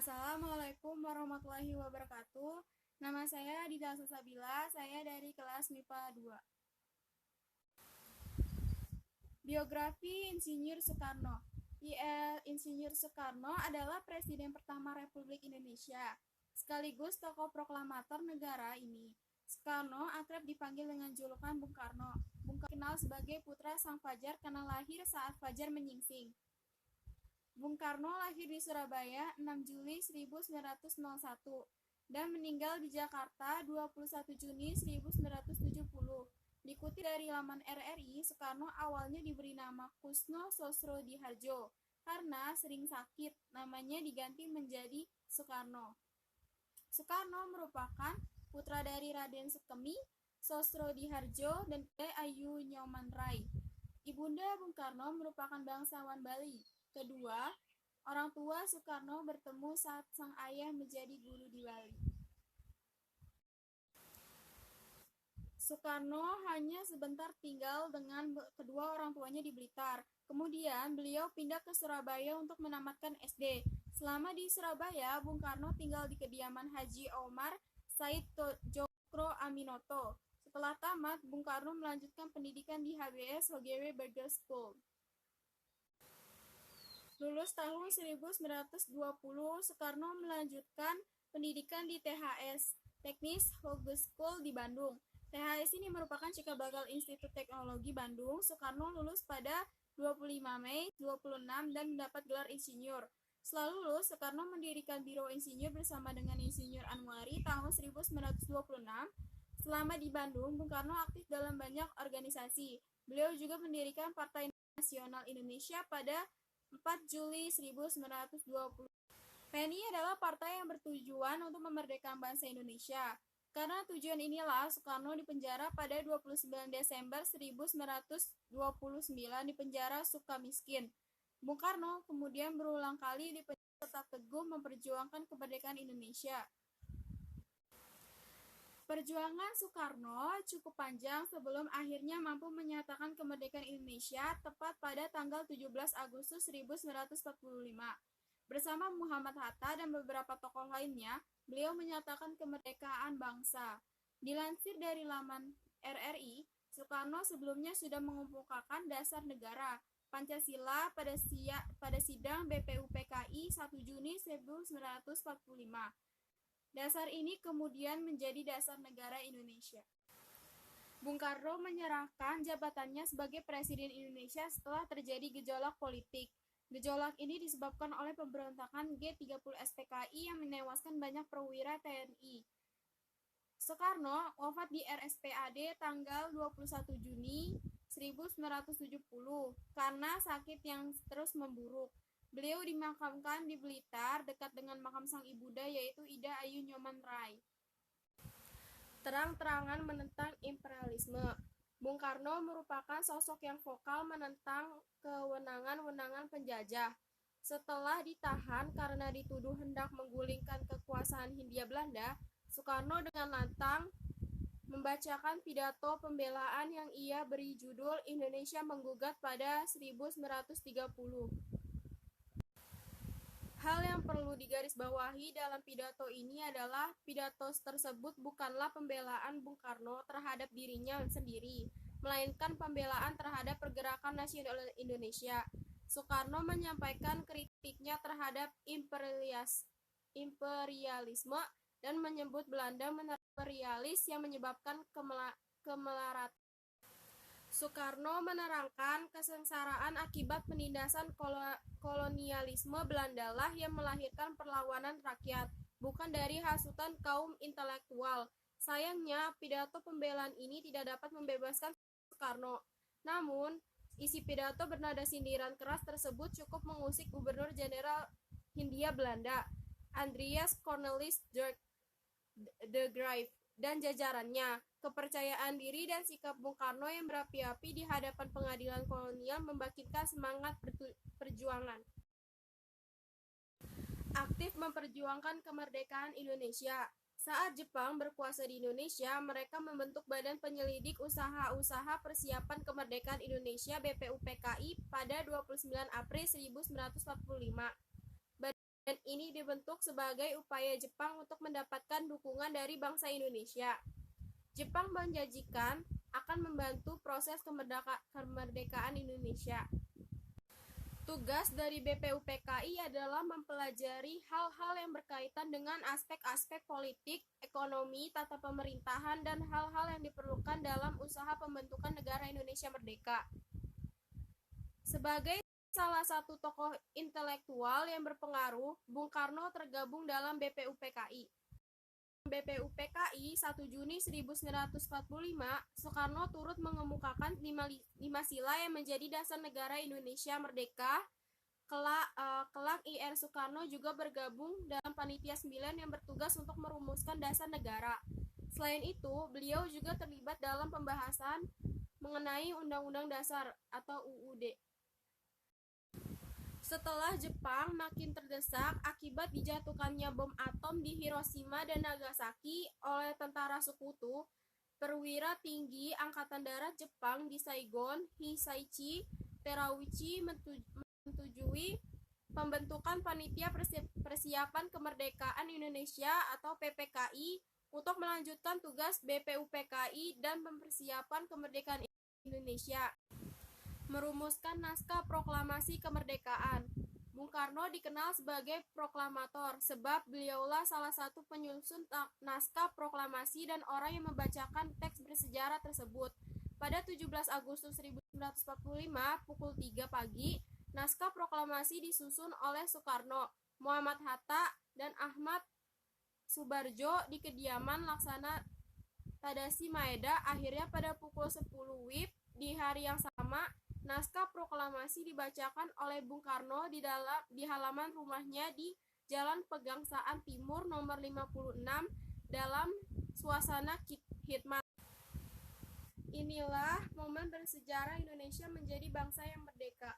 Assalamualaikum warahmatullahi wabarakatuh. Nama saya Dita Sasabila, saya dari kelas MIPA 2. Biografi Insinyur Soekarno. Insinyur Soekarno adalah Presiden pertama Republik Indonesia, sekaligus tokoh proklamator negara ini. Soekarno akrab dipanggil dengan julukan Bung Karno. Bung Karno dikenal sebagai putra Sang Fajar karena lahir saat fajar menyingsing. Bung Karno lahir di Surabaya 6 Juli 1901 dan meninggal di Jakarta 21 Juni 1970. Dikutip dari laman RRI, Soekarno awalnya diberi nama Kusno Sosrodihardjo karena sering sakit, namanya diganti menjadi Soekarno. Soekarno merupakan putra dari Raden Sukemi Sosrodihardjo dan Ayu Nyoman Rai. Ibunda Bung Karno merupakan bangsawan Bali. Kedua, orang tua Soekarno bertemu saat sang ayah menjadi guru di Bali. Soekarno hanya sebentar tinggal dengan kedua orang tuanya di Blitar. Kemudian beliau pindah ke Surabaya untuk menamatkan SD. Selama di Surabaya, Bung Karno tinggal di kediaman Haji Omar Said Djokro Aminoto. Setelah tamat, Bung Karno melanjutkan pendidikan di HBS Hogewe Burger School. Lulus tahun 1920, Soekarno melanjutkan pendidikan di THS, Teknis Hogeschool di Bandung. THS ini merupakan cikal bakal Institut Teknologi Bandung. Soekarno lulus pada 25 Mei 26 dan mendapat gelar insinyur. Setelah lulus, Soekarno mendirikan Biro Insinyur bersama dengan Insinyur Anwari tahun 1926. Selama di Bandung, Bung Karno aktif dalam banyak organisasi. Beliau juga mendirikan Partai Nasional Indonesia pada 4 Juli 1920. PNI adalah partai yang bertujuan untuk memerdekakan bangsa Indonesia. Karena tujuan inilah Soekarno dipenjara pada 29 Desember 1929 di penjara Sukamiskin. Bung Karno kemudian berulang kali dipenjara tetap teguh memperjuangkan kemerdekaan Indonesia. Perjuangan Soekarno cukup panjang sebelum akhirnya mampu menyatakan kemerdekaan Indonesia tepat pada tanggal 17 Agustus 1945. Bersama Muhammad Hatta dan beberapa tokoh lainnya, beliau menyatakan kemerdekaan bangsa. Dilansir dari laman RRI, Soekarno sebelumnya sudah mengemukakan dasar negara Pancasila pada sidang BPUPKI 1 Juni 1945. Dasar ini kemudian menjadi dasar negara Indonesia. Bung Karno menyerahkan jabatannya sebagai Presiden Indonesia setelah terjadi gejolak politik. Gejolak ini disebabkan oleh pemberontakan G30 SPKI yang menewaskan banyak perwira TNI. Soekarno wafat di RSPAD tanggal 21 Juni 1970 karena sakit yang terus memburuk. Beliau dimakamkan di Blitar dekat dengan makam sang ibunda yaitu Ida Ayu Nyoman Rai. Terang-terangan menentang imperialisme. Bung Karno merupakan sosok yang vokal menentang kewenangan-wenangan penjajah. Setelah ditahan karena dituduh hendak menggulingkan kekuasaan Hindia Belanda, Soekarno dengan lantang membacakan pidato pembelaan yang ia beri judul Indonesia Menggugat pada 1930. Hal yang perlu digarisbawahi dalam pidato ini adalah pidato tersebut bukanlah pembelaan Bung Karno terhadap dirinya sendiri, melainkan pembelaan terhadap pergerakan nasional Indonesia. Soekarno menyampaikan kritiknya terhadap imperialisme dan menyebut Belanda imperialis yang menyebabkan kemelaratan. Soekarno menerangkan kesengsaraan akibat penindasan kolonialisme Belanda lah yang melahirkan perlawanan rakyat, bukan dari hasutan kaum intelektual. Sayangnya, pidato pembelaan ini tidak dapat membebaskan Soekarno. Namun, isi pidato bernada sindiran keras tersebut cukup mengusik Gubernur Jenderal Hindia Belanda, Andreas Cornelis de Graaf, dan jajarannya. Kepercayaan diri dan sikap Bung Karno yang berapi-api di hadapan pengadilan kolonial membangkitkan semangat perjuangan. Aktif memperjuangkan kemerdekaan Indonesia. Saat Jepang berkuasa di Indonesia, mereka membentuk Badan Penyelidik Usaha-Usaha Persiapan Kemerdekaan Indonesia (BPUPKI) pada 29 April 1945. dan ini dibentuk sebagai upaya Jepang untuk mendapatkan dukungan dari bangsa Indonesia. Jepang menjanjikan akan membantu proses kemerdekaan Indonesia. Tugas dari BPUPKI adalah mempelajari hal-hal yang berkaitan dengan aspek-aspek politik, ekonomi, tata pemerintahan, dan hal-hal yang diperlukan dalam usaha pembentukan negara Indonesia merdeka. Sebagai salah satu tokoh intelektual yang berpengaruh, Bung Karno tergabung dalam BPUPKI. BPUPKI 1 Juni 1945, Soekarno turut mengemukakan 5 sila yang menjadi dasar negara Indonesia merdeka. Kelak IR Soekarno juga bergabung dalam Panitia 9 yang bertugas untuk merumuskan dasar negara. Selain itu, beliau juga terlibat dalam pembahasan mengenai Undang-Undang Dasar atau UUD. Setelah Jepang makin terdesak akibat dijatuhkannya bom atom di Hiroshima dan Nagasaki oleh tentara sekutu, perwira tinggi Angkatan Darat Jepang di Saigon, Hisaichi Terauchi, menyetujui pembentukan Panitia Persiapan Kemerdekaan Indonesia atau PPKI untuk melanjutkan tugas BPUPKI dan mempersiapkan kemerdekaan Indonesia. Merumuskan naskah proklamasi kemerdekaan. Bung Karno dikenal sebagai proklamator sebab beliaulah salah satu penyusun naskah proklamasi dan orang yang membacakan teks bersejarah tersebut. Pada 17 Agustus 1945 pukul 3 pagi, naskah proklamasi disusun oleh Soekarno, Muhammad Hatta, dan Ahmad Subarjo di kediaman Laksana Tadashi Maeda. Akhirnya pada pukul 10 WIB di hari yang sama, naskah proklamasi dibacakan oleh Bung Karno di halaman rumahnya di Jalan Pegangsaan Timur nomor 56 dalam suasana khidmat. Inilah momen bersejarah Indonesia menjadi bangsa yang merdeka.